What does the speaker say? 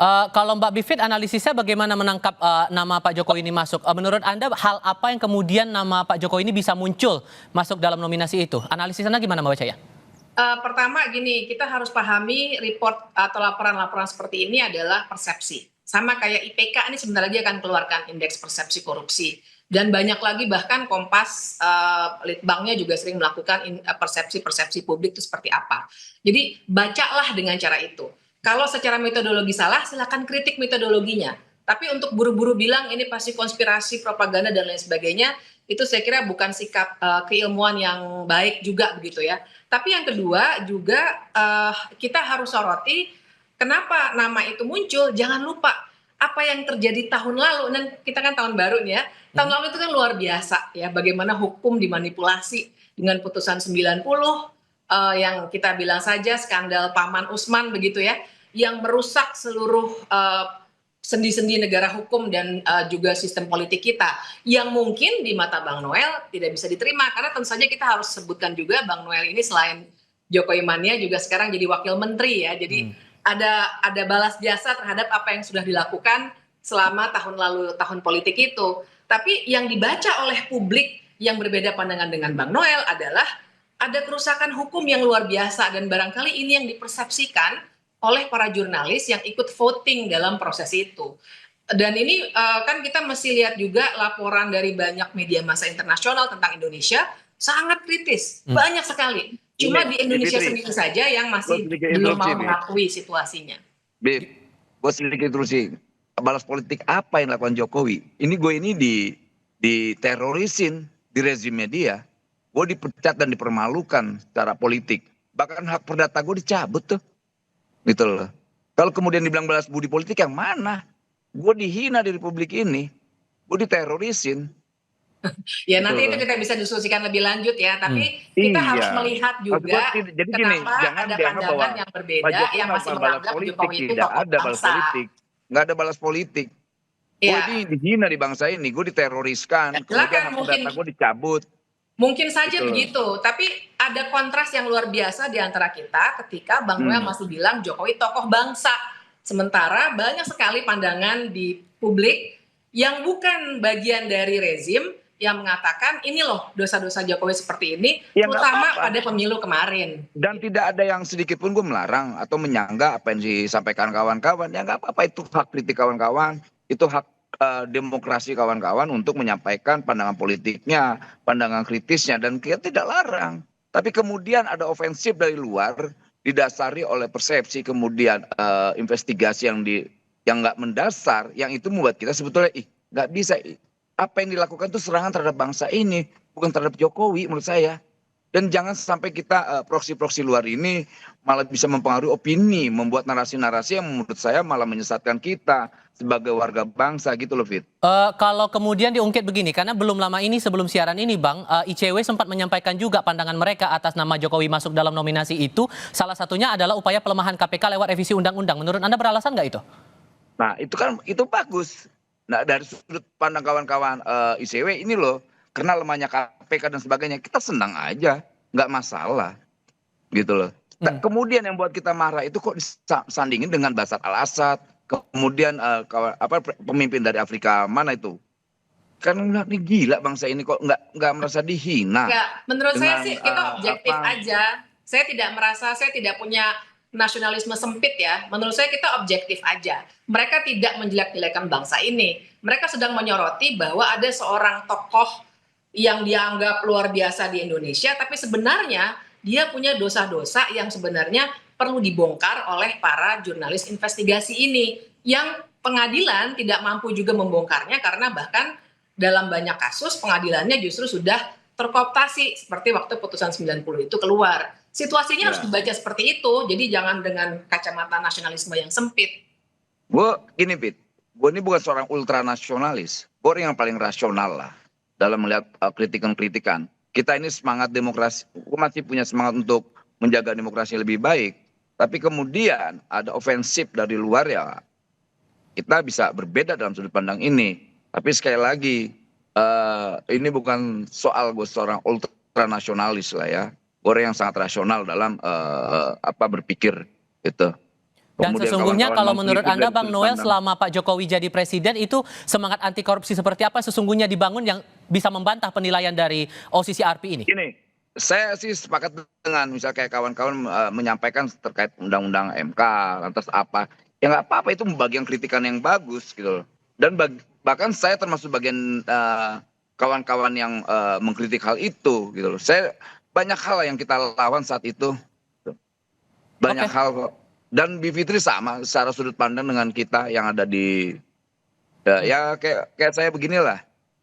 Kalau Mbak Bivit analisisnya bagaimana menangkap nama Pak Jokowi ini masuk? Menurut Anda hal apa yang kemudian nama Pak Jokowi ini bisa muncul masuk dalam nominasi itu? Analisisnya gimana Mbak Bacaya? Pertama gini, kita harus pahami report atau laporan-laporan seperti ini adalah persepsi. Sama kayak IPK ini sebentar lagi akan keluarkan indeks persepsi korupsi. Dan banyak lagi bahkan Kompas, Litbangnya juga sering melakukan persepsi-persepsi publik itu seperti apa. Jadi bacalah dengan cara itu. Kalau secara metodologi salah, silakan kritik metodologinya. Tapi untuk buru-buru bilang ini pasti konspirasi, propaganda dan lain sebagainya, itu saya kira bukan sikap keilmuan yang baik juga begitu ya. Tapi yang kedua juga kita harus soroti kenapa nama itu muncul. Jangan lupa apa yang terjadi tahun lalu, dan kita kan tahun baru nih ya. Tahun lalu itu kan luar biasa ya, bagaimana hukum dimanipulasi dengan putusan 90 yang kita bilang saja skandal Paman Usman begitu ya, yang merusak seluruh sendi-sendi negara hukum dan juga sistem politik kita, yang mungkin di mata Bang Noel tidak bisa diterima, karena tentu saja kita harus sebutkan juga Bang Noel ini selain Jokowi mania juga sekarang jadi wakil menteri ya, jadi ada balas jasa terhadap apa yang sudah dilakukan selama tahun lalu, tahun politik itu. Tapi yang dibaca oleh publik yang berbeda pandangan dengan Bang Noel adalah ada kerusakan hukum yang luar biasa, dan barangkali ini yang dipersepsikan oleh para jurnalis yang ikut voting dalam proses itu. Dan ini kan kita mesti lihat juga laporan dari banyak media massa internasional tentang Indonesia sangat kritis, banyak sekali. Cuma di Indonesia sendiri saja yang masih belum mau mengakui situasinya. Bib, gue sedikit terusin. Balas politik apa yang dilakukan Jokowi? Ini gue ini diterorisin di rezimnya dia. Gue dipecat dan dipermalukan secara politik. Bahkan hak perdata gue dicabut tuh. Gitu loh. Kalau kemudian dibilang balas budi politik yang mana? Gue dihina di republik ini. Gue diterorisin. Ya nanti itu kita bisa diskusikan lebih lanjut ya. Tapi kita harus melihat juga jadi kenapa ada pandangan yang berbeda yang masih menganggap Jokowi itu tokoh bangsa. Nggak ada balas politik. Gue ini dihina di bangsa ini. Gue diteroriskan. Kemudian hak perdata gue dicabut. Mungkin saja begitu, tapi ada kontras yang luar biasa di antara kita ketika Bang Noel masih bilang Jokowi tokoh bangsa. Sementara banyak sekali pandangan di publik yang bukan bagian dari rezim yang mengatakan ini loh dosa-dosa Jokowi seperti ini, terutama pada pemilu kemarin. Dan tidak ada yang sedikit pun gue melarang atau menyangga apa yang disampaikan kawan-kawan. Ya nggak apa-apa, itu hak kritik kawan-kawan, itu hak demokrasi kawan-kawan untuk menyampaikan pandangan politiknya, pandangan kritisnya, dan kita tidak larang. Tapi kemudian ada ofensif dari luar didasari oleh persepsi, kemudian investigasi yang nggak mendasar, yang itu membuat kita sebetulnya nggak bisa. Apa yang dilakukan itu serangan terhadap bangsa ini, bukan terhadap Jokowi menurut saya. Dan jangan sampai kita proksi-proksi luar ini malah bisa mempengaruhi opini, membuat narasi-narasi yang menurut saya malah menyesatkan kita sebagai warga bangsa gitu loh, Fit. Kalau kemudian diungkit begini, karena belum lama ini sebelum siaran ini Bang, ICW sempat menyampaikan juga pandangan mereka atas nama Jokowi masuk dalam nominasi itu. Salah satunya adalah upaya pelemahan KPK lewat revisi undang-undang. Menurut Anda beralasan nggak itu? Nah itu bagus. Nah dari sudut pandang kawan-kawan ICW ini loh, karena lemahnya KPK dan sebagainya, kita senang aja, nggak masalah, gitu loh. Nah, kemudian yang buat kita marah itu kok disandingin dengan Bashar al-Assad, kemudian pemimpin dari Afrika mana itu? Kan ini gila bangsa ini kok nggak merasa dihina. Nggak, menurut saya sih kita objektif aja. Saya tidak punya nasionalisme sempit ya. Menurut saya kita objektif aja. Mereka tidak menjelek-jelekan bangsa ini. Mereka sedang menyoroti bahwa ada seorang tokoh yang dianggap luar biasa di Indonesia, tapi sebenarnya dia punya dosa-dosa yang sebenarnya perlu dibongkar oleh para jurnalis investigasi ini, yang pengadilan tidak mampu juga membongkarnya karena bahkan dalam banyak kasus pengadilannya justru sudah terkooptasi seperti waktu putusan 90 itu keluar. Situasinya harus dibaca seperti itu, jadi jangan dengan kacamata nasionalisme yang sempit. Gue gini, Pit, gue ini bukan seorang ultranasionalis, gue orang yang paling rasional lah dalam melihat kritikan-kritikan. Kita ini semangat demokrasi, gue masih punya semangat untuk menjaga demokrasi lebih baik, tapi kemudian ada ofensif dari luar ya, kita bisa berbeda dalam sudut pandang ini. Tapi sekali lagi, ini bukan soal gue seorang ultranasionalis lah ya. Orang yang sangat rasional dalam berpikir gitu. Dan Kemudian sesungguhnya kawan-kawan kalau menurut mengkritik Anda dari Bang sudut Noel pandang. selama Pak Jokowi jadi presiden itu semangat anti korupsi seperti apa sesungguhnya dibangun yang bisa membantah penilaian dari OCCRP ini? Gini, saya sih sepakat dengan misal kayak kawan-kawan menyampaikan terkait undang-undang MK, lantas apa. Ya nggak apa-apa, itu bagian kritikan yang bagus gitu loh. Dan bahkan saya termasuk bagian kawan-kawan yang mengkritik hal itu gitu loh. Saya banyak hal yang kita lawan saat itu. Banyak Oke. hal kok. Dan Bivitri sama secara sudut pandang dengan kita yang ada di ya, Hmm. ya kayak saya beginilah.